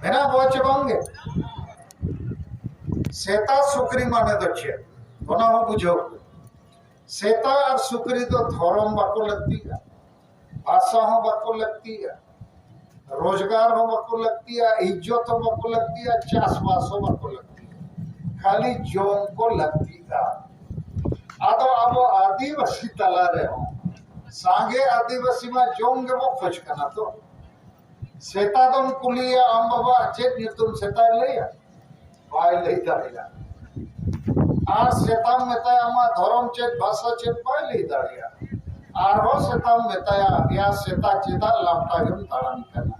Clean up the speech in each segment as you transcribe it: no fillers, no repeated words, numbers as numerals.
मेरा बोचबंगे सेता सुक्री माने दच्छे कोना हो बुझो सेता और सुक्री तो धर्म बाको लगती है, भाषा हो बाको लगती है, रोजगार हो बाको लगती है, इज्जत हो बाको लगती है, चाषबास हो बाको लगती है, खाली जोन को लगती है। आदो अब आदिवासी तला रहे हो सांगे आदिवासी में जोंगे वो खोज करना तो सेता दम कुलिया आम बाबा चेत नितुम सेता लेया बाय लेता लेया आज सेताम मेताया मा धर्म चेत भाषा चेत बाय लेता लेया आरो सेताम मेताया या सेता चेता लामटा गम ताड़ानी करना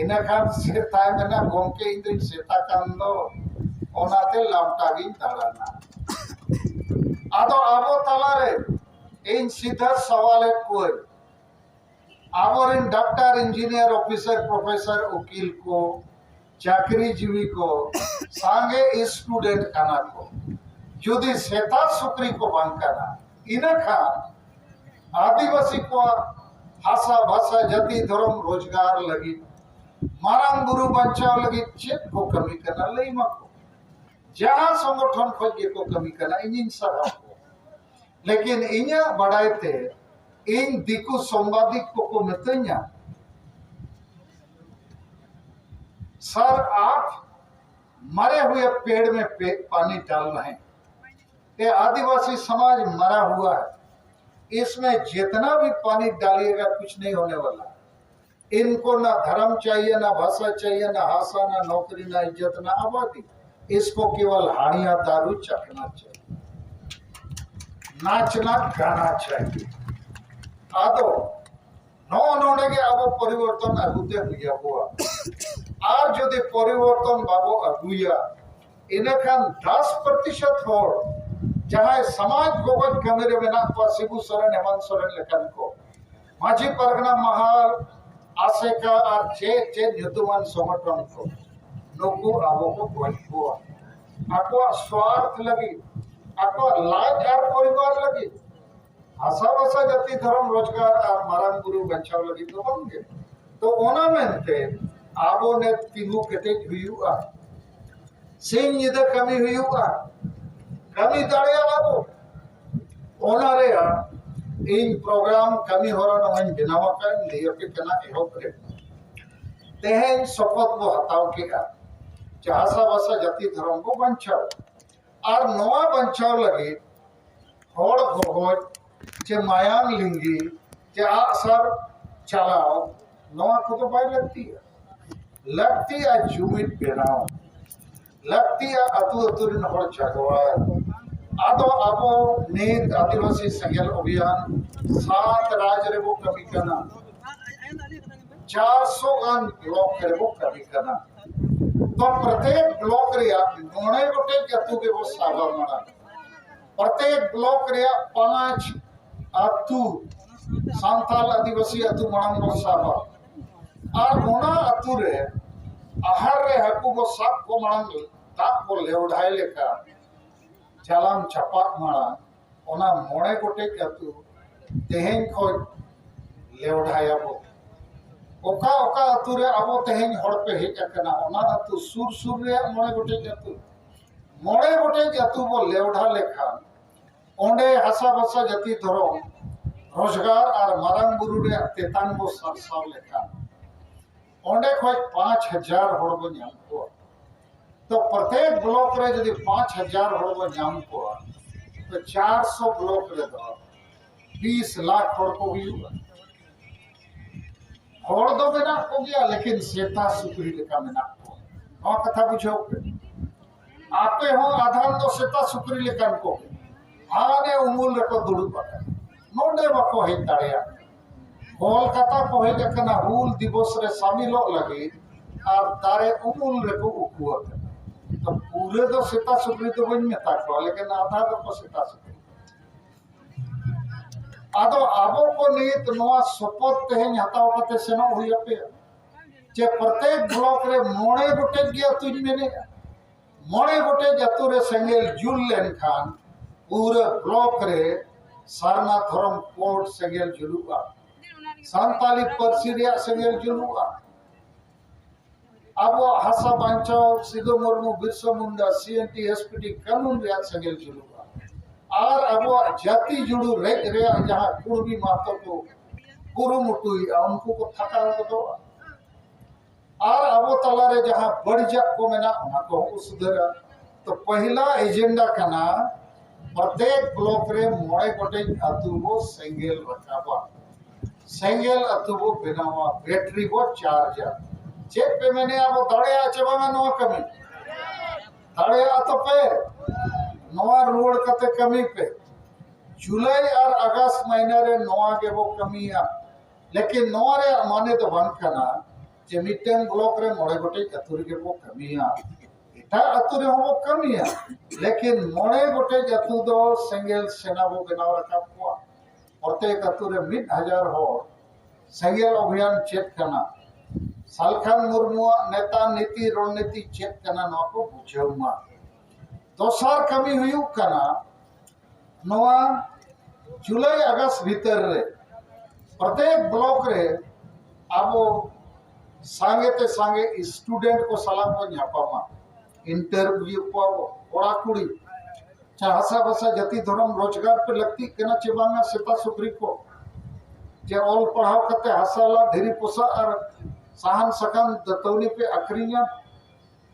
इना खान सेता मेना गोंके इंद्रिन सेता कांदो ओनाते लामटा गिन ताड़ाना आदो आबो तलारे इन सीधा सवाल है कोई आमोरिन डॉक्टर इंजीनियर ऑफिसर प्रोफेसर वकील को चाकरीजीवी को सांगे स्टूडेंट काना को जुदी सेता सुक्री को बांकाना इना खान आदिवासी को भाषा भाषा जाति धर्म रोजगार लगी मारांग गुरु बंचाव लगी चेत को कमी करना लई मको जहां संगठन खोजे को कमी करना इंजिन सराव को लेकिन इन्या बढ़ाते इन दिकु संवादिक को मितन्या सर आप मरे हुए पेड़ में पानी डालना है ये आदिवासी समाज मरा हुआ है इसमें जितना भी पानी डालिएगा कुछ नहीं होने वाला इनको ना धर्म चाहिए ना भाषा चाहिए ना हासा ना नौकरी ना इज्जत ना आबादी इसको केवल हाड़िया दारू चखना चाहिए नाचना गाना चाहिए आदो नो नोने के अब परिवर्तन आगुते हुआ हुआ और यदि परिवर्तन बाबो अगुया इनखान 10% होड़ जहां समाज गोगत कमेरे में ना को शिबू सोरेन हेमंत सोरेन लेखन को माझी परगना महाल आसेका और चे युद्धमान संगठन को नुकु आबो को गोज हुआ आको स्वार्थ लगी आको लाज और परिवार लगी भाषा भाषा जाति धर्म रोजगार और मारांग गुरु बचाव लगी तो होंगे तो ओना मेनते आबो ने तिगु केटे हुआ सिंह इधर कमी हुआ कमी दाड़े आबो ओना रे इन प्रोग्राम कमी होरा नवन बिनावा का लियो के कना एहो करे तेहन शपथ वो हटाओ के भाषा भाषा जाति धर्म को बचाओ और नवा बचाव लगे होड़ गोगोज जे मायांग लिंगी जे आसर चलाओ नवा को तो बाय लगती है जुमित बेनाओ लगती है अतु अतुरिन होड़ जगवा आदो आबो नीत आदिवासी संगल अभियान 7 राज्य रे वो कमी करना 400 गान ब्लॉक रे वो कमी करना तो प्रत्येक ब्लॉक रे नोने गोटे जतु के वो साबा मना प्रत्येक ब्लॉक रे 5 अतु सांताल आदिवासी अतु मणंग को साबा और ओना अतु रे आहार रे हकु को सब को मणंग ताप को लेवढाय लेका चालाम चपाक मारा ओना मोड़े गोटे अतु तेहेन को लेवढाया बो ओका ओका अतु रे अबो तेहेन हड़ पे हेज अकना ओना अतु सुर सुर रे मोड़े गोटे अतु बो लेवढा लेखा ओंडे हासा भाषा जाति धर्म रोजगार और मारांग बुरु रे तेतान बो सरसाव लेखा ओंडे खोज 5000 होड़ बो नाम को तो प्रत्येक ब्लॉक रे यदि 5000 होड़ बो नाम को तो 400 ब्लॉक रे दो 20 लाख होड़ को हुआ होड़ दो मेना को गया लेकिन सेता सुकरी लेका मेना को नवा कथा बुझो आपे हो आधान दो सेता सुकरी लेकान को हाने उमुल रको दुड़ु पका नोडे बको हे ताड़िया कोलकाता को हे जकना हुल दिवस रे शामिलो लगे और तारे उमुल रको उकुअत तो पूरे दो सेता सुकरी तो बन मेता को लेकिन आधा दो सेता सुकरी आदो आबो को नीत नवा सपोर्ट तेहें हताव कते सेनो हुई पे जे प्रत्येक ब्लॉक रे मोड़े गोटे गया तुझ मेने मोड़े गोटे जतु रे सेंगेल जुल लेन खान पूरे ब्लॉक रे सारना धर्म कोड सेंगेल जुलुआ सांताली पर्सी रे सेंगेल जुलुआ अब हासा बांचाओ सिदो मुर्मू बिरसा मुंडा सीएनटी एसपीटी कानून रे सेंगेल जुलुआ और अब जाति जुड़ू रे जहां कुर्मी मातो को कुरुमुटुई उनको को थका दो और अब तलारे जहां बढ़जा को मेना उनको सुधरा तो पहला एजेंडा कना प्रत्येक ब्लॉक रे मोड़े गोटे अतु वो सेंगेल रखाबा सेंगेल अतु वो बनावा बैटरी वो चार्जर चेक पे मैंने अब दड़े आचे बांगा नो कमी दड़े आ तो पे नवा रोड कते कमी पे जुलाई और अगस्त महीने रे नवा के वो कमी आ लेकिन नवा रे माने तो बन कना जे मिटन ब्लॉक रे मोड़े गोटे अतुरी के वो कमी आ एटा अतुरे वो कमी आ लेकिन मोड़े गोटे जतु दो सेंगेल सेना वो बनाव रखा हुआ प्रत्येक अतुरे 1000 हो सेंगेल अभियान चेक कना सालखान मुर्मू नेता नीति रणनीति चेक कना नो को बुझाउमा दोसार कमी हुई कना नवा जुलाई अगस्त भीतर रे प्रत्येक ब्लॉक रे आबो सांगे ते सांगे स्टूडेंट को सलाम को न्यापामा इंटरव्यू को कोड़ा कुड़ी चाहसा बसा जति धर्म रोजगार पे लगती केना चिबांगा सेता सुकरी को जे ऑल पढ़ाव करते हसाला धीरी पोसा और साहन सकन दतौनी पे अखरिया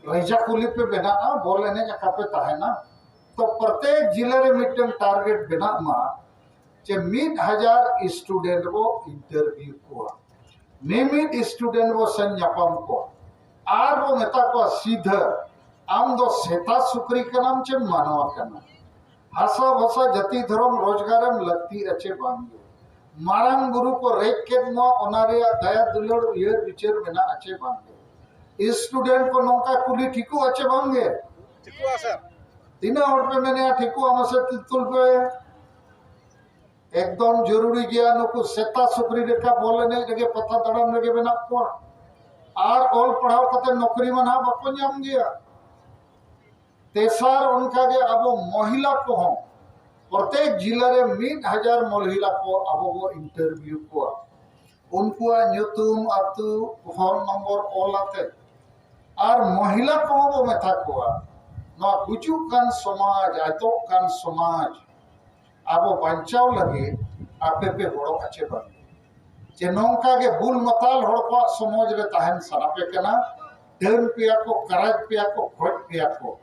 रैजा कुली पे बना बोले ने जका पे ताहे ना तो प्रत्येक जिले रे मिटन टारगेट बना मा जे 1000 स्टूडेंट वो इंटरव्यू को नियमित स्टूडेंट वो संयापम को आर वो मेता को सीधा आम दो सेता सुकरी का नाम चे मानवा करना हसा भसा जति धर्म रोजगारम लगती अच्छे बांगे मारंग गुरु को रेक के मो ओनारे दया दुलड़ ये विचार बिना अच्छे बांगे स्टूडेंट को नौका कुली ठीकू अच्छे बांगे ठीकू सर तीन और पे मैंने ठीकू हमसे तितुल पे एकदम जरूरी गया नुकु सेता सुकरी रेखा बोले नहीं लगे पता तड़न लगे बिना को आर ऑल पढ़ाव कते नौकरी मना बको नाम गया तेसार उनका के अब महिला को हो प्रत्येक जिले रे 1000 महिला को अब वो इंटरव्यू को उनको न्यूतुम अतु फोन नंबर ओलाते और महिला को वो मेथा को ना गुजु कान समाज आतो कान समाज अब बचाव लगे आपे पे बड़ो अच्छे बन जे नौका के बुल मताल हड़ को समाज रे ताहन सनापे केना डेन पिया को कराज पिया को खोज पिया को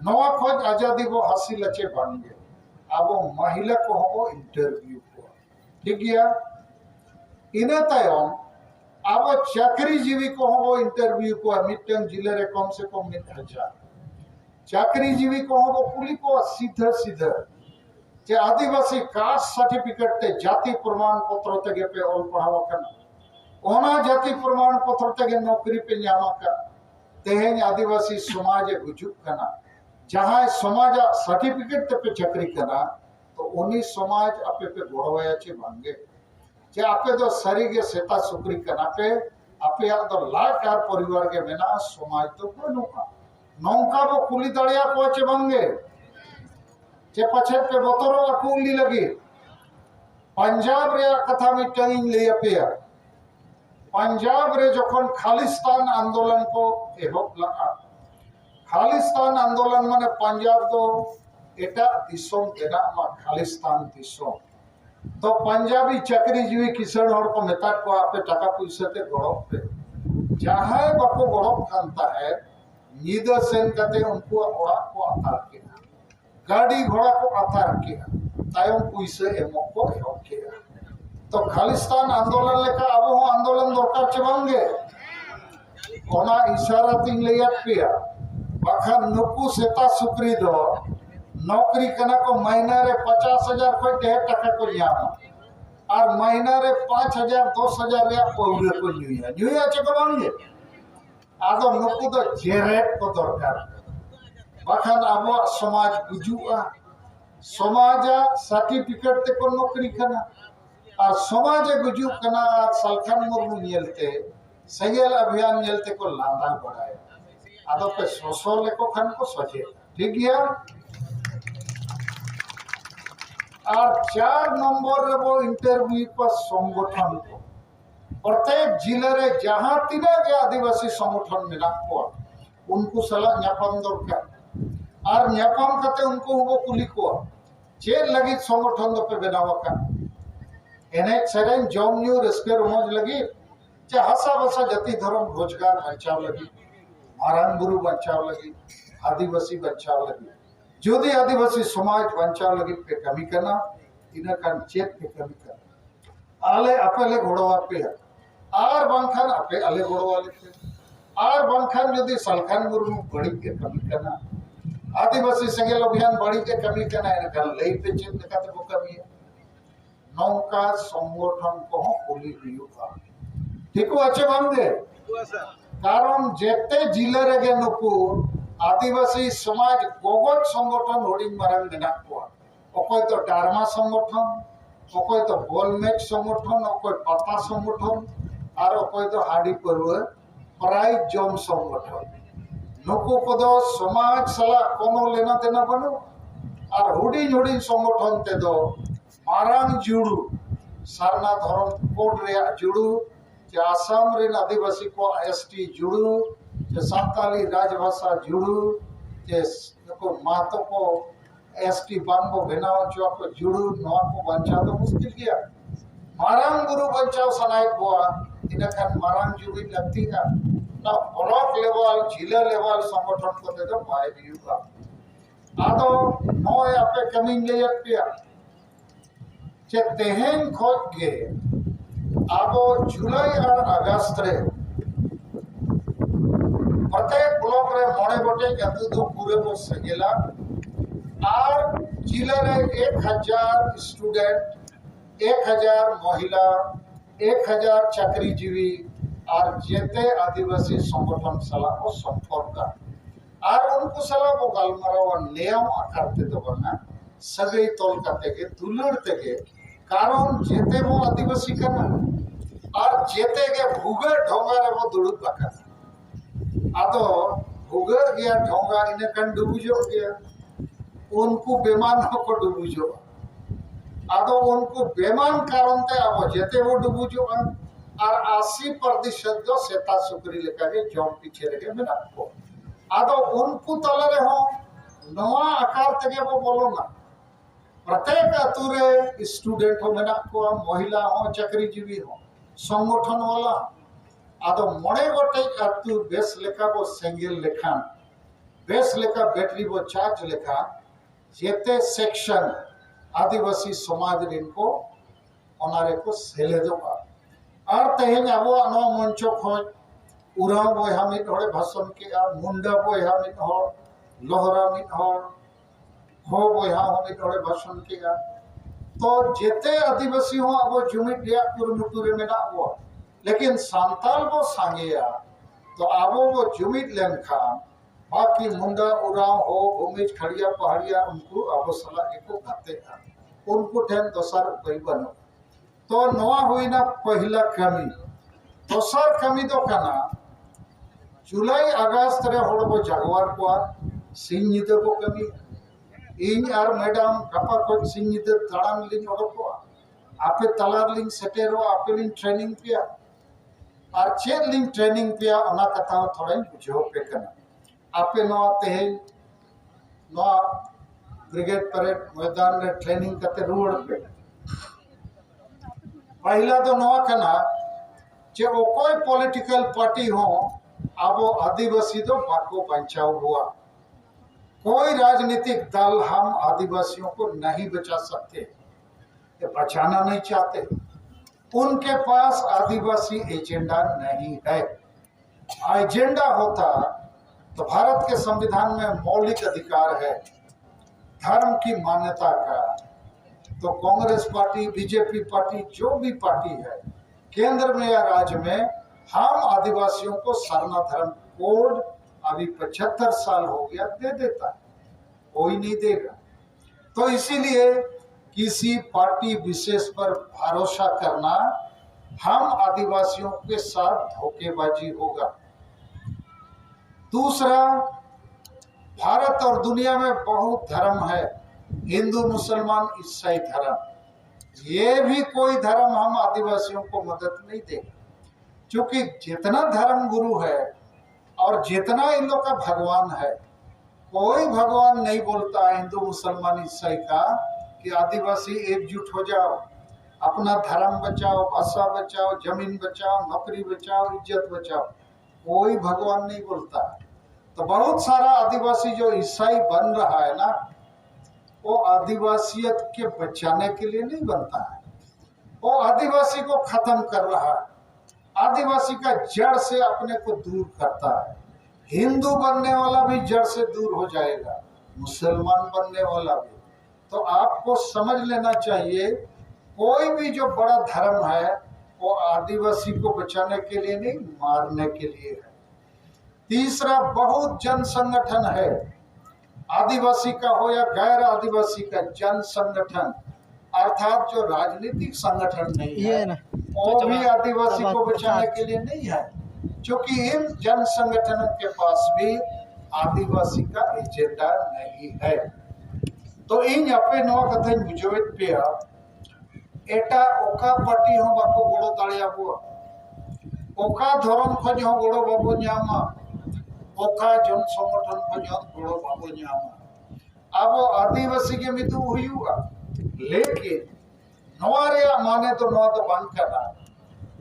नवा खोज आजादी वो हासिल अच्छे बन गए अब महिला को हो इंटरव्यू को ठीक गया इने तायम अब चाकरी जीवी को हो इंटरव्यू को मिटन जिले रे कम से कम 1000 चाकरी जीवी को हो पुली को सीधा सीधा जे आदिवासी कास्ट सर्टिफिकेट ते जाति प्रमाण पत्र ते पे ऑल पढ़ावा करना ओना जाति प्रमाण पत्र ते नौकरी पे न्यामा का तेहें आदिवासी समाज गुजुक करना जहां समाज सर्टिफिकेट ते पे चाकरी करना तो उन्हीं समाज आपे पे गोड़वाया छे भांगे जे आपे तो सरी के सेता सुकरी करना पे आपे या तो लाचार परिवार के बिना समाज तो बनुका नौका वो कुली दड़िया को छे भांगे जे पछे पे बतरो अकुली लगी पंजाब रे कथा में टंगिंग ले पे पंजाब रे जखन खालिस्तान आंदोलन को एहब लगा खालिस्तान आंदोलन माने पंजाब तो एटा दिसोम देना मा खालिस्तान दिसोम तो पंजाबी चाकरी जीवी किसान हर को मेता को आपे टाका पैसा ते गड़ो पे जहां बाको गड़ब कानता है नीदा सेन कते उनको ओड़ा को आतार के गाड़ी घोड़ा को आतार के तायम पुइसे एमो को एहो के तो खालिस्तान आंदोलन लेका अब हो आंदोलन दरकार चबांगे ओना इशारा तीन लेया पिया बाखा नुकु सेता सुक्री दो नौकरी कना को महीना रे 50,000 को 1.5 टका को यामा और महीना रे 5,000 10,000 रे पौरे को न्यूया चबांगे आदो नुकु दो जेरेट को दरकार बाखान अब समाज गुजुआ समाज सर्टिफिकेट ते को नौकरी कना और समाज गुजु कना सलखान मुर्मू नेलते सैयल अभियान नेलते को लांदा बढ़ाए आदो पे सोसो लेको खान को सोचे ठीक है और 4 नंबर रे वो इंटरव्यू पर संगठन को प्रत्येक जिले रे जहां तीना के आदिवासी संगठन मेना को उनको सलाह न्यापम दरकार और न्यापम कते उनको वो कुली को चेर लगी संगठन दो पे बनावा का एने सेरेन जॉम न्यू रेस्के रोज लगी चे हसा बसा जति धर्म रोजगार बचाव लगी मारान गुरु बचाव लगी आदिवासी बचाव लगी जोदी आदिवासी समाज बचाव लगी पे कमी करना इना कान चेत पे कमी करना आले अपले घोड़वा पे आर बांखान अपे आले घोड़वा लेते आर बांखान यदि सलखान मुर्मू बड़ी के कमी करना आदिवासी संगेल अभियान बड़ी के कमी करना इना कान लई पे चेत निकाते को कमी है नौका संगठन को कुली हुआ ठीक अच्छे बांधे कारण जेते जिले रे नुकु आदिवासी समाज गोगज संगठन होडिंग मारांग मेना को ओकोय तो डारमा संगठन ओकोय तो बॉल मैच संगठन ओकोय पता संगठन और ओकोय तो हाडी परवे प्राइज जम संगठन नुकु को दो समाज सला कोनो लेना देना बनो और हुडिंग हुडिंग संगठन ते दो मारांग जुड़ू सारना धर्म कोड रे जुड़ू जे आसाम रे आदिवासी को एसटी जुड़ू जे साताली राजभाषा जुड़ू जे को मातो को एसटी बांगो बेनाव जो को जुड़ू नवा को बंचा तो मुश्किल किया मारांग गुरु बंचाव सनाय बोआ इना खान मारांग जुड़ी लगती है ना ब्लॉक लेवल जिला लेवल संगठन को दे दो भाई दियू का आदो नय आपे कमिंग ले पिया जे तेहेन खोज गे आबो जुलाई और अगस्त रे प्रत्येक ब्लॉक रे मोड़े गोटे अतु दो पूरे वो सगेला और जिले रे 1,000 स्टूडेंट 1,000 महिला 1,000 चाकरीजीवी और जेते आदिवासी संगठन सला को संपर्क और उनको सला को गलमराव नियम आकारते तो बना सगई तोल करते के दुलड़ते के कारण जेते वो आदिवासी करना और जेते के भूगर ढोंगा रे वो दुड़ुक बाका आदो भूगर गया ढोंगा इने कन डुबुजो गया उनको बेमान को डुबुजो आदो उनको बेमान कारण ते अब जेते वो डुबुजो और 80% जो सेता सुकरी लेका के जॉम पीछे रहे में को आदो उनको तलरे हो नवा आकार तके वो बोलो ना प्रत्येक अतुरे स्टूडेंट हो मेना को महिला हो चाकरीजीवी हो संगठन वाला आदो मोड़े गोटे अतु बेस लेखा वो सेंगेल लेखा बेस लेखा बैटरी वो चार्ज लेखा जेते सेक्शन आदिवासी समाज रिन को ओनारे को सेले दोगा और तेहेन अबो अनो मंचो खोज उराव बोया मिट होड़े भाषण के मुंडा बोया मिट हो लोहरा मिट हो बोया हो मिट होड़े भाषण के तो जेते आदिवासी हो अब जुमिट रिया कुरुमुटुरे में ना वो लेकिन सांताल वो सांगेया तो आबो वो जुमिट लेनखा बाकी मुंडा उराव हो भूमिज खड़िया पहाड़िया उनको अब सला एको गाते उनको ठेन दोसर कोई बनो तो नवा हुई ना पहला कमी दोसर कमी तो कना जुलाई अगस्त रे होड़ को जागवार को सिंह निते को कमी इन और मैडम गपा को सिंह निते तड़ान लिंग को आपे तलार लिंग सेटेरो आपे लिंग ट्रेनिंग पिया और चेर लिंग ट्रेनिंग पिया ओना कथा थोड़ा बुझो पे कना आपे नो तेहे नो ब्रिगेड परेड मैदान में ट्रेनिंग करते रोड पे पहला तो नवा कना चे कोई पॉलिटिकल पार्टी हो अब आदिवासी तो बाको बचाव हुआ। कोई राजनीतिक दल हम आदिवासियों को नहीं बचा सकते, ये बचाना नहीं चाहते। उनके पास आदिवासी एजेंडा नहीं है। एजेंडा होता तो भारत के संविधान में मौलिक अधिकार है धर्म की मान्यता का, तो कांग्रेस पार्टी, बीजेपी पार्टी, जो भी पार्टी है केंद्र में या राज्य में, हम आदिवासियों को सरना धर्म कोड अभी 75 साल हो गया दे देता है, कोई नहीं देगा। तो इसीलिए किसी पार्टी विशेष पर भरोसा करना हम आदिवासियों के साथ धोखेबाजी होगा। दूसरा, भारत और दुनिया में बहुत धर्म है, हिंदू, मुसलमान, ईसाई धर्म, ये भी कोई धर्म हम आदिवासियों को मदद नहीं देगा, क्योंकि जितना धर्म गुरु है और जितना इन लोग का भगवान है, कोई भगवान नहीं बोलता है हिंदू, मुसलमान, ईसाई का कि आदिवासी एकजुट हो जाओ, अपना धर्म बचाओ, भाषा बचाओ, जमीन बचाओ, नौकरी बचाओ, इज्जत बचाओ, कोई भगवान नहीं बोलता है। तो बहुत सारा आदिवासी जो ईसाई बन रहा है ना, वो आदिवासियत के बचाने के लिए नहीं बनता है, वो आदिवासी को खत्म कर रहा है, आदिवासी का जड़ से अपने को दूर करता है। हिंदू बनने वाला भी जड़ से दूर हो जाएगा, मुसलमान बनने वाला भी। तो आपको समझ लेना चाहिए, कोई भी जो बड़ा धर्म है वो आदिवासी को बचाने के लिए नहीं, मारने के लिए है। तीसरा, बहुत जन संगठन है, आदिवासी का हो या गैर आदिवासी का, जन संगठन अर्थात जो राजनीतिक संगठन नहीं है वो भी आदिवासी को बचाने के लिए नहीं है, क्योंकि इन जन संगठनों के पास भी आदिवासी का एजेंडा नहीं है। तो इन अपने नवा कथा बुझेत पे एटा ओका पार्टी हो बाको गोड़ो दाड़िया बुआ, ओका धर्म खज हो गोड़ो बाबू न्यामा, ओका जन संगठन खज हो गोड़ो बाबू न्यामा। अब आदिवासी के मितु हुआ, लेकिन नवारे माने तो नवा तो बंद करना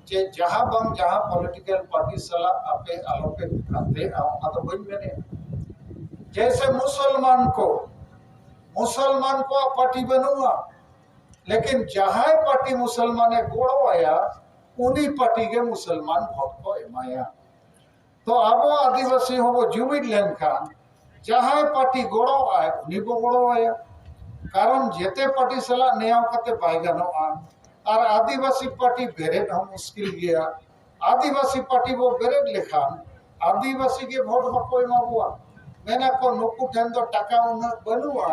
जे जहां बंग जहां पॉलिटिकल पार्टी सला आपे आलोके खाते आ तो बन बने। जैसे मुसलमान को पार्टी बनूंगा, लेकिन जहां पार्टी मुसलमान गोड़ो आया उन्हीं पार्टी के मुसलमान वोट को एमाया। तो अब आदिवासी हो वो जुमिद लेन खान जहां पार्टी गोड़ो आए उन्हीं को गोड़ो आया, कारण जेते पार्टी सला न्याय करते बायगानो और आदिवासी पार्टी बेरेट हम मुश्किल गया। आदिवासी पार्टी वो बेरेट लेखान आदिवासी के वोट बको एमाबुआ, मेना को नुकु ठेन तो टाका उन बनुआ,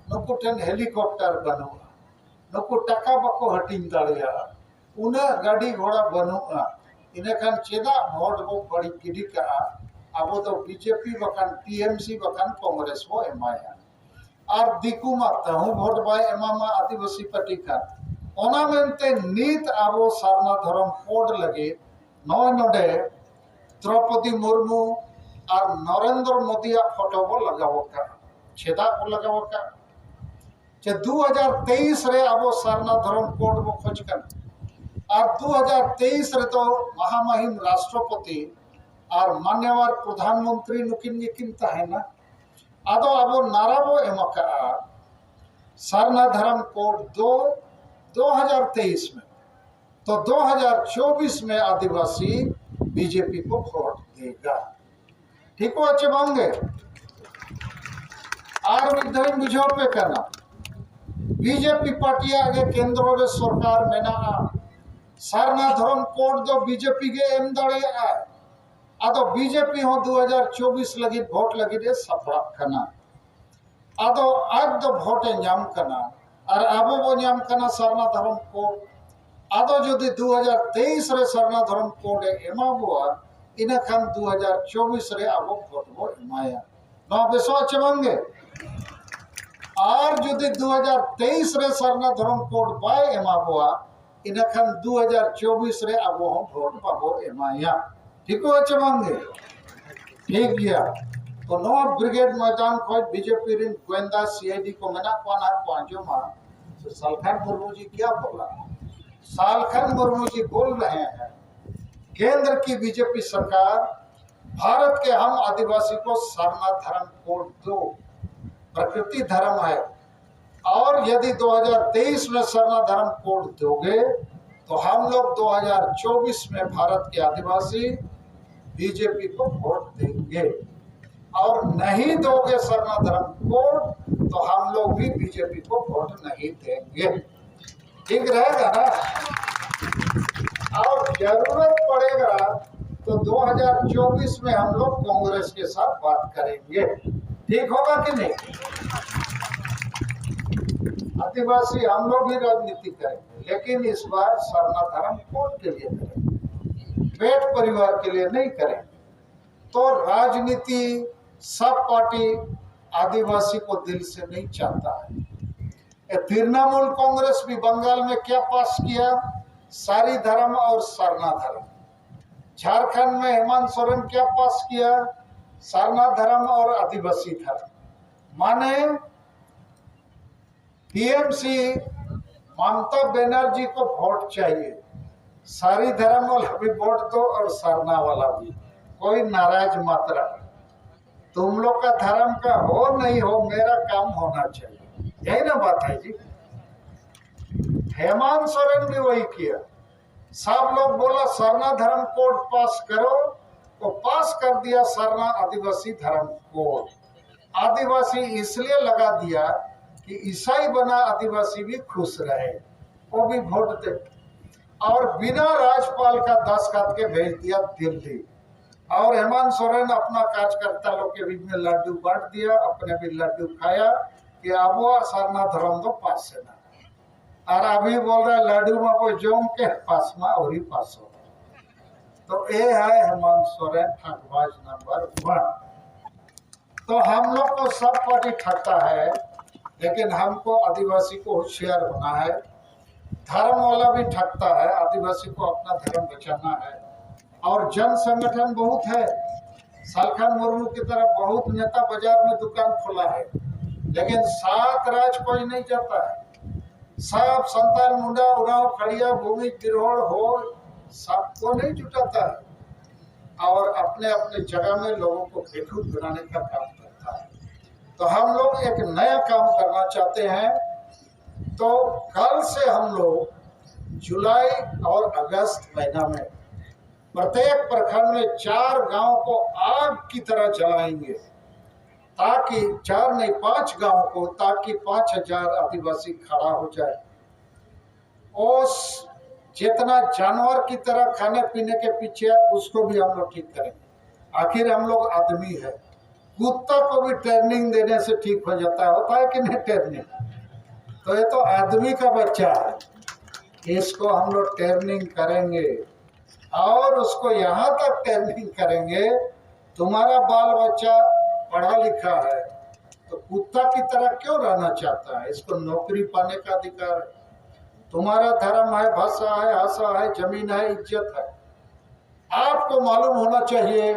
नुकु ठेन हेलीकॉप्टर बनुआ, नुकु टाका बको हटिंग दाड़िया, उना गाड़ी घोड़ा बनुआ, इने खान चेदा वोट को बड़ी गिडी का अब तो बीजेपी बकान टीएमसी बकान कांग्रेस वो एमाया और दिकु माता हूं वोट बाय एमामा आदिवासी पार्टी का ओना मेनते नीत आबो सारना धर्म कोड लगे नय नोडे द्रौपदी मुर्मू और नरेंद्र मोदी फोटो को लगावो का छेदा को लगावो का जे 2023 रे आबो सारना धर्म कोड को खोज कर और 2023 रे तो महामहिम राष्ट्रपति और मान्यवर प्रधानमंत्री नुकिन निकिन ताहेना आदो आबो नाराबो एमका सारना धर्म कोड 2023 में, तो 2024 में आदिवासी बीजेपी को वोट देगा। ठीक हो अच्छे बांगे और विधन बुझो पे करना बीजेपी पार्टी आगे केंद्र रे सरकार मेना सारना धर्म कोड दो बीजेपी के एम दड़े आ आदो बीजेपी हो 2024 लगी वोट लगी दे सफल करना आदो आज दो वोट नाम करना और आबो वो नाम करना सरना धर्म कोड आदो जदि 2023 रे सरना धर्म कोड एमा बुआ इना खान 2024 रे आबो वोट वो एमाया ना बेसो अच्छे बांगे और जदि 2023 रे सरना धर्म कोड बाय एमा बुआ इना खान 2024 रे आबो वोट पाबो एमाया। ठीक हो अच्छे बांगे ठीक गया। तो नो ब्रिगेड मैदान खोज बीजेपी रिन गोविंदा सीआईडी को मना पाना पांचों मां तो सालखन मुर्मू जी क्या बोला, सालखन मुर्मू जी बोल रहे हैं केंद्र की बीजेपी सरकार भारत के हम आदिवासी को सरना धर्म कोड दो, प्रकृति धर्म है, और यदि 2023 में सरना धर्म कोड दोगे तो हम लोग 2024 में भारत के आदिवासी बीजेपी को वोट देंगे, और नहीं दोगे सरना धर्म कोड तो हम लोग भी बीजेपी को वोट नहीं देंगे। ठीक रहेगा ना? और जरूरत पड़ेगा तो 2024 में हम लोग कांग्रेस के साथ बात करेंगे। ठीक होगा कि नहीं? आदिवासी हम लोग भी राजनीति करेंगे, लेकिन इस बार सरना धर्म कोड के लिए करेंगे, पेट परिवार के लिए नहीं करेंगे। तो राजनीति सब पार्टी आदिवासी को दिल से नहीं चाहता है। तृणमूल कांग्रेस भी बंगाल में क्या पास किया? सारी धर्म और सरना धर्म। झारखंड में हेमंत सोरेन क्या पास किया? सरना धर्म और आदिवासी धर्म। माने टीएमसी ममता बनर्जी को वोट चाहिए, सारी धर्म वाला भी वोट दो और सरना वाला भी, कोई नाराज मत रहो। तुम लोग का धर्म का हो नहीं हो, मेरा काम होना चाहिए, यही ना बात है जी। हेमंत सोरेन भी वही किया, सब लोग बोला सरना धर्म कोड पास करो, तो पास कर दिया सरना आदिवासी धर्म कोड। आदिवासी इसलिए लगा दिया कि ईसाई बना आदिवासी भी खुश रहे, वो भी वोट दे, और बिना राज्यपाल का दस्तखत के भेज दिया दिल्ली। और हेमंत सोरेन अपना कार्यकर्ता लोग के बीच में लड्डू बांट दिया, अपने भी लड्डू खाया कि अब वो सरना धर्म तो पास है ना, और अभी बोल रहा है लड्डू में कोई जोम के पास में और ही पास हो। तो ये है हेमंत सोरेन ठगबाज नंबर 1। तो हम लोग को सब पार्टी ठगता है, लेकिन हमको आदिवासी को होशियार होना है। धर्म वाला भी ठगता है, आदिवासी को अपना धर्म बचाना है। और जन संगठन बहुत है, सालखन मुर्मू की तरह बहुत नेता बाजार में दुकान खोला है, लेकिन 7 राज कोई नहीं जाता है। सब संताल मुंडा उराव खड़िया भूमि गिरोड़ हो सबको नहीं जुटाता है, और अपने अपने जगह में लोगों को बेखूब बनाने का काम करता है। तो हम लोग एक नया काम करना चाहते हैं। तो कल से हम लोग जुलाई और अगस्त महीना में प्रत्येक प्रखंड में 4 गांव को आग की तरह जलाएंगे, ताकि 4 नहीं 5 गांव को, ताकि 5000 आदिवासी खड़ा हो जाए। उस जितना जानवर की तरह खाने पीने के पीछे उसको भी हम लोग ठीक करेंगे। आखिर हम लोग आदमी है, कुत्ता को भी ट्रेनिंग देने से ठीक हो जाता है, होता है कि नहीं ट्रेनिंग? तो ये तो आदमी का बच्चा है, इसको हम लोग ट्रेनिंग करेंगे, और उसको यहाँ तक ट्रेनिंग करेंगे, तुम्हारा बाल बच्चा पढ़ा लिखा है तो कुत्ता की तरह क्यों रहना चाहता है? इसको नौकरी पाने का अधिकार है। तुम्हारा धर्म है, भाषा है, आशा है, जमीन है, इज्जत है। आपको मालूम होना चाहिए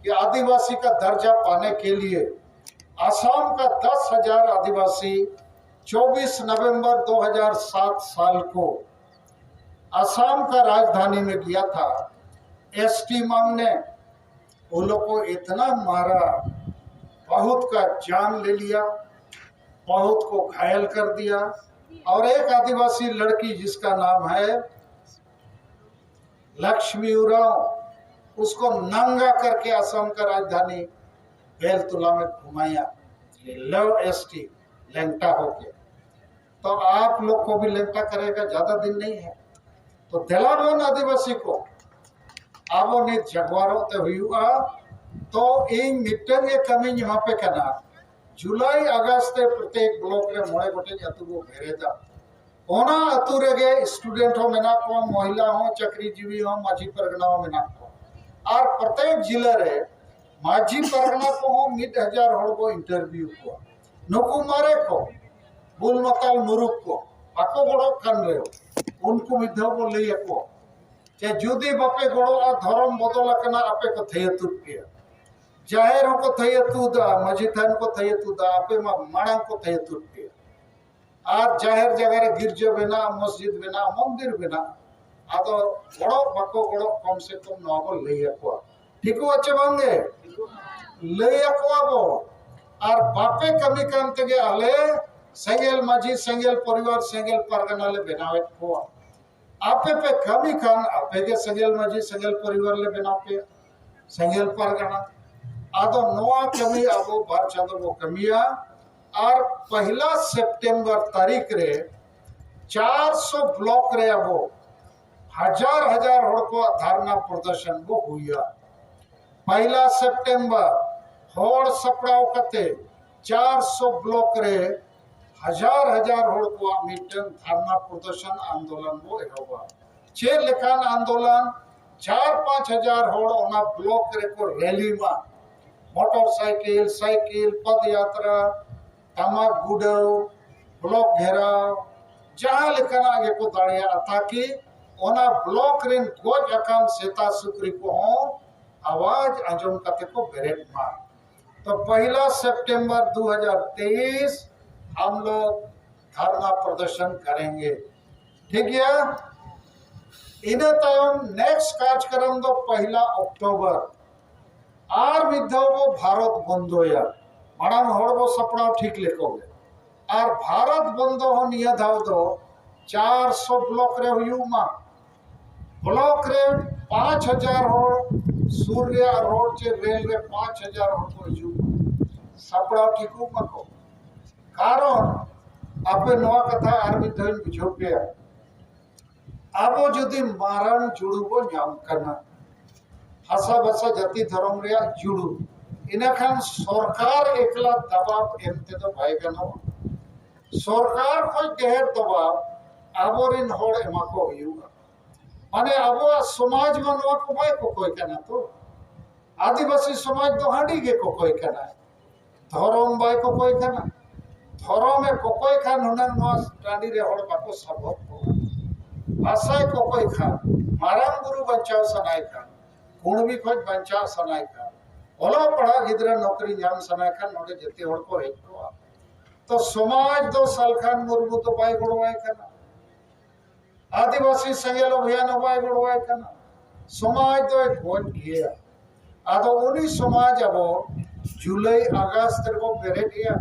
कि आदिवासी का दर्जा पाने के लिए असम का 10,000 आदिवासी 24 नवंबर 2007 साल को असम का राजधानी में गया था एसटी मांगने। उन लोग को इतना मारा, बहुत का जान ले लिया, बहुत को घायल कर दिया। और एक आदिवासी लड़की जिसका नाम है लक्ष्मी उरांव, उसको नंगा करके असम का राजधानी बेलतुला में घुमाया, लव एसटी लेंटा हो गया। तो आप लोग को भी लेंटा करेगा, ज्यादा दिन नहीं है। तो दिलावन आदिवासी को अब नित जगवारो ते हुआ। तो इन मिट्टन के कमी यहाँ पे करना जुलाई अगस्त प्रत्येक ब्लॉक रे मोड़े गोटे अतु को भेरेदा ओना अतु रेगे स्टूडेंट हो मेना को, महिला हो, चाकरीजीवी हो, माझी परगना हो मेना को, और प्रत्येक जिले रे माझी परगना को हो 1000 हड़ को इंटरव्यू को नुकु मारे को बुल मकाल मुरुक को आको बड़ो कन रे उनको मिधो को ले को जे जुदी बापे गड़ो आ धर्म बदल कना आपे को थे तुट के जाहिर को थे तुदा माझी थान को थे तुदा आपे मा माणा को थे तुट के। आज जाहिर जगह रे गिरजे बिना, मस्जिद बिना, मंदिर बिना, आदो गड़ो बाको गड़ो कम से कम नवा लैया को ठीक अच्छे बांगे लैया को और बापे कमी कान तेगे आले सेंगेल माझी सेंगेल परिवार सेंगेल परगना ले बनावे को आपे पे कमी कान आपे के सेंगेल माझी सेंगेल परिवार ले बनावे सेंगेल परगना आदो नवा कमी आबो बार चांदो वो कमिया और पहला सितंबर तारीख रे 400 ब्लॉक रे आबो हजार हजार होड़ को धारणा प्रदर्शन वो हुआ पहला सितंबर होड़ सपड़ाव कते 400 ब्लॉक रे हजार हजार होड़ को मीटिंग धारणा प्रदर्शन आंदोलन वो होगा छे लेखान आंदोलन 4-5 हजार होड़ ओना ब्लॉक रे को रैली में मोटरसाइकिल साइकिल पद यात्रा तमाक गुड़ाव ब्लॉक घेराव जहाँ लेखान आगे को दाड़िया ताकि ओना ब्लॉक रेन गोज अकाम सेता सुक्री को हो आवाज आंजम कते को बेरेट मार तो पहला सितंबर 2023 हम लोग धरना प्रदर्शन करेंगे ठीक है इन्हें तयम नेक्स्ट कार्यक्रम दो पहला अक्टूबर आर मिद्धो वो भारत बंदो या माराम होड़ वो सपना ठीक लेकोगे और भारत बंदो हो निया धाव दो 400 ब्लॉक रे हुई मा ब्लॉक रे 5000 होड़ सूर्य रोड चे रेल रे 5000 होड़ को यू सपड़ा ठीकू मको कारण आपे नवा कथा आर मिद्धो बुझो पे आबो जदि मारण जुड़ुबो नाम करना भाषा भाषा जाति धर्म रे जुड़ू इनखान सरकार एकला दबाव एमते तो भाई गनो सरकार को ढेर दबाव आबोरिन होड़ एमा को हुआ माने आबो समाज में नवा को भाई को कोई कना तो आदिवासी समाज तो हांडी के को कोई कना धर्म भाई को कोई कना धर्म में को कोई खान हुनन नवा टांडी रे होड़ बाको सबक को भाषा को कोई खान माराम गुरु बचाव सनाई खान कुणबी खोज बचाव सनाई खान ओला पढ़ा गिदरा नौकरी नाम सनाई खान नोडे जति होड़ को हेज को तो समाज दो सालखान मुर्मू तो बाई गुड़वाई कना आदिवासी संगेल अभियान बाई गुड़वाई कना समाज दो एक भोज किया आदो उन्हीं समाज अब जुलाई अगस्त को बेरेटिया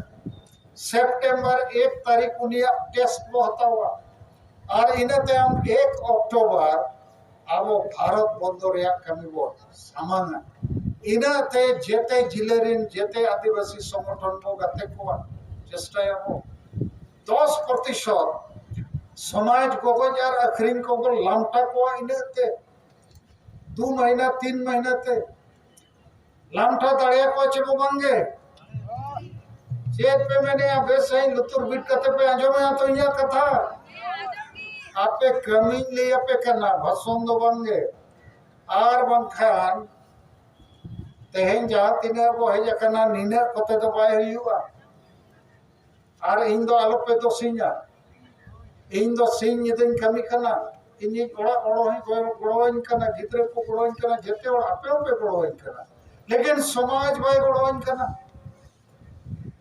सितंबर 1 तारीख उन्हीं टेस्ट लो होता हुआ और इन्हें ते हम 1 अक्टूबर अब भारत बंदो रे कमी वो सामान्य इन्हें ते जेते जिले रिन जेते आदिवासी संगठन को गते को चेष्टा वो 10% समाज को जार अखरीन को लामटा को इन्हें ते 2 महीना 3 महीना ते लामटा दाड़िया को चबो मांगे जेत पे मैंने अबे सही लुतुर बिट कते पे आजो में तो यह कथा आपे कमी ले आपे करना भसोंदो बंगे आर बंखान तेहेन जा तिने वो है जकना नीने कते तो बाय हुआ आर इन दो आलो पे तो सिंगा इन दो सिंग यदिन कमी करना इनी कोड़ा कोड़ो ही कोई कोड़ो इन करना गिद्रे को कोड़ो इन करना जेते और आपे पे कोड़ो इन करना लेकिन समाज भाई कोड़ो इन करना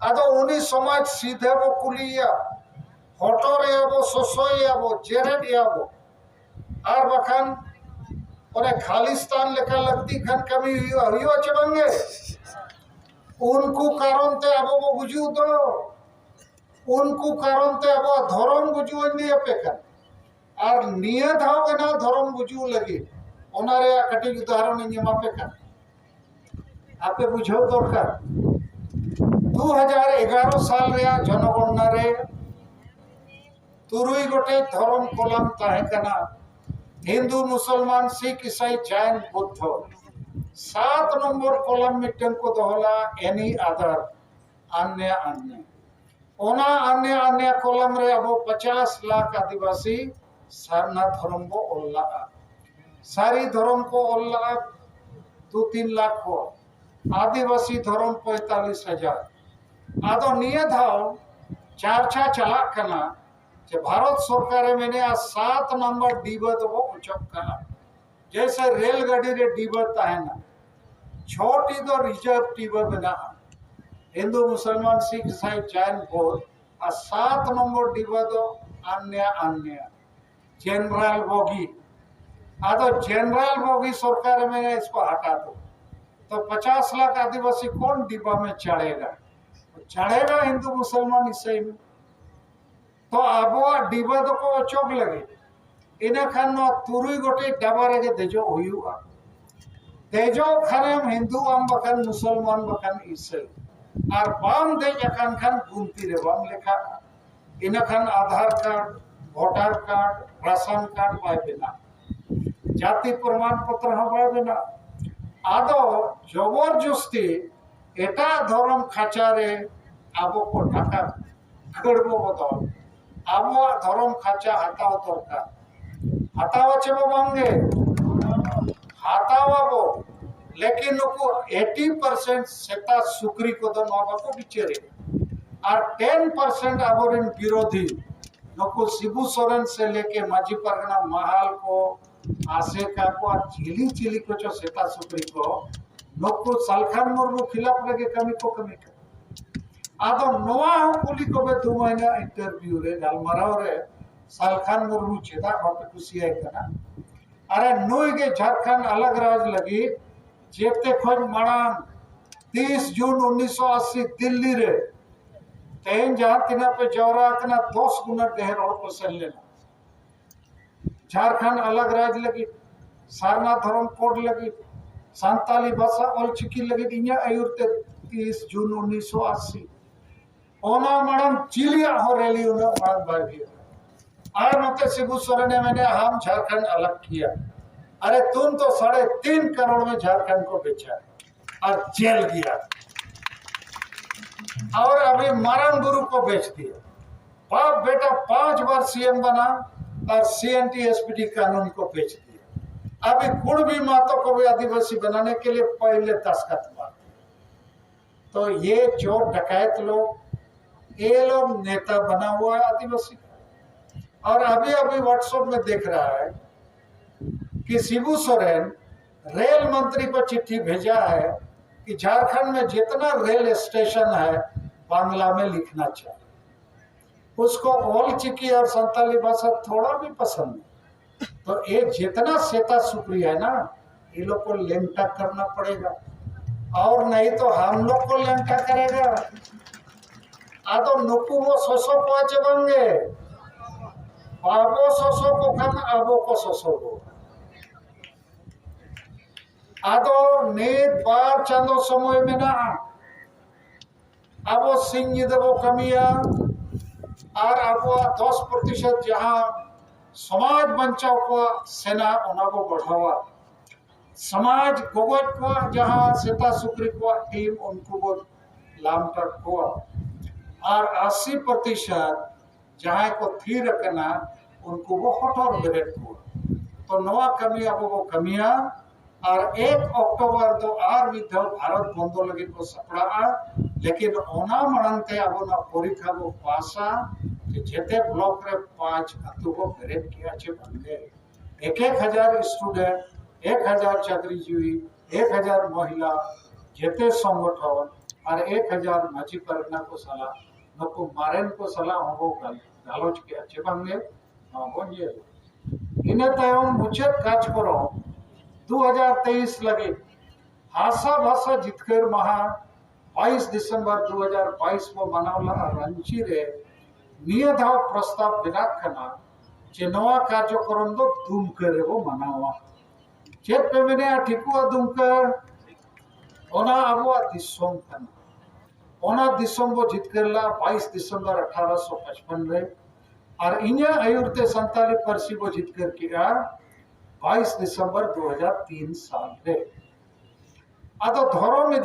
आदो उन्हीं समाज सीधे वो कुलिया होटो रे वो सोसोई वो जेरेड वो आर बखान ओने खालिस्तान लेखा लगती खन कमी हुई अच्छे बंगे उनको कारण ते अब वो बुझू दो उनको कारण ते अब धर्म बुझू नहीं अपेक्षन और नियत हाउ ना धर्म बुझू लगी ओनारे कटी उदाहरण नहीं अपेक्षन आपे बुझो दरकार 2011 साल रे जनगणना रे तुरुई गोटे धर्म कोलम ताहे कना हिंदू मुसलमान सिख ईसाई जैन बुद्ध 7 नंबर कोलम मिटन को दोहला एनी अदर अन्य अन्य ओना अन्य अन्य कोलम रे अब 50 लाख आदिवासी सारना धर्म को ओल्ला सारी धर्म को ओल्ला 2-3 लाख को आदिवासी धर्म 45,000 आदो निये धाव चारछा चला कना जे भारत सरकार मैंने 7 नंबर डिबत वो उचक कना जैसे रेलगाड़ी रे डिबत है ना छोटी दो रिजर्व डिबत बना हिंदू मुसलमान सिख ईसाई जैन बौद्ध आ 7 नंबर डिबत अन्य अन्य जनरल बोगी आदो जनरल मोगी सरकार में इसको हटा दो तो 50 लाख आदिवासी कौन डिब्बा में चढ़ेगा? चढ़ेगा हिंदू मुसलमान ईसाई में। तो अब डिब्बा दो को चौक लगे इना खान तुरुई गोटे डब्बा रे देजो हुआ देजो खाने हिंदू आम बखान मुसलमान बखान ईसाई और बाम देज अकान खान गुनती रे बाम लेखा इना खान Aadhaar card voter card ration card बाय बेना जाति प्रमाण पत्र हाँ बाय बेना आदो जबरदस्ती एटा धर्म खाचारे आबो को ढाका गड़बो बदल आबो धर्म खाचा हटाओ दरकार हटाओ चेबो बांगे हटाओ लेकिन नुकु 80% सेता सुक्री को दो नवा को बिचेरे और 10% आबोरिन विरोधी नुकु शिबू सोरेन से लेके माजी परगना महाल को आसेका को और चिली चिली को जो सेता सुक्री को नुकु सालखान मुर्मू खिलाफ लगे कमी को कमी कर आदो नवा कुली को बे 2 महीना इंटरव्यू रे गालमाराव रे सालखान मुर्मू चेदा बाप कुसिया कना अरे नुई के झारखंड अलग राज लगी जेते खोज मांग 30 जून 1980 दिल्ली रे तेन जहां तिना पे जौरा कना 10 गुना ढेर और को सल लेना झारखंड अलग राज लगी सारना धर्म कोड लगी संताली भाषा और चिकी लगी इन्या आयुर्ते 30 जून 1980 ओना मैडम चिलिया हो रैली उन्हें मांग भाई और मत शिबू सोरेन ने मैंने हम झारखंड अलग किया अरे तुम तो 3.5 करोड़ में झारखंड को बेचा और जेल गया और अभी मारन गुरु को बेच दिया बाप बेटा 5 बार सीएम बना और सीएनटी एसपीटी कानून को बेच दिया अभी कुड़बी मातों को भी आदिवासी बनाने के लिए पहले दस्तखत मार तो ये चोर डकैत लोग ये लोग नेता बना हुआ है आदिवासी और अभी अभी व्हाट्सएप में देख रहा है कि शिबू सोरेन रेल मंत्री को चिट्ठी भेजा है कि झारखंड में जितना रेल स्टेशन है बांग्ला में लिखना चाहिए उसको ओल चिकी और संताली भाषा थोड़ा भी पसंद नहीं तो ये जितना सेता सुक्री है ना ये लोग को लेंटा करना पड़ेगा और नहीं तो हम लोग को लेंटा करेगा आदो नुकु वो सोसो पाचे बंगे बाबो सोसो को खान आबो को सोसो को आदो नेत बार चंदो समय में ना आबो सिंह देवो कमिया और आबो 10% जहां समाज बंचाव को सेना उनको बढ़ावा समाज गोगोज को जहां सेता सुक्री को टीम उनको वो लामटर को और 80% जहां को थी रखना उनको वो हटोर ब्रेड को तो नवा कमी अब वो कमिया और 1 अक्टूबर तो आर विद्या भारत बंदो लगे को सपड़ा लेकिन ओना मनते अब ना परीक्षा को पासा कि जेते ब्लॉक रे 5 अतु को ब्रेड किया छे बंदे 1,000 स्टूडेंट 1,000 चाकरीजीवी 1,000 महिला जेते संगठन और 1,000 माजी परगना को सलाह नको मारेन को सलाह हो गालोच के अच्छे बंगे हो ये इने तायम मुचेत काज करो 2023 लगे हासा भाषा जितकर महा 22 दिसंबर 2022 को मनावला रंची रे नियधाव प्रस्ताव बिनाक खना जे नवा कार्यक्रम दो दुमकर वो मनावा चेत पे मैंने ठिकुआ दुमकर ओना अबुआ दिसोम खना ओना दिसोम वो जितकरला 22 दिसंबर 1855 रे और इन्या आयुर्ते संताली परसी वो जितकर किया 22 दिसंबर 2003 साल रे आदो धर्म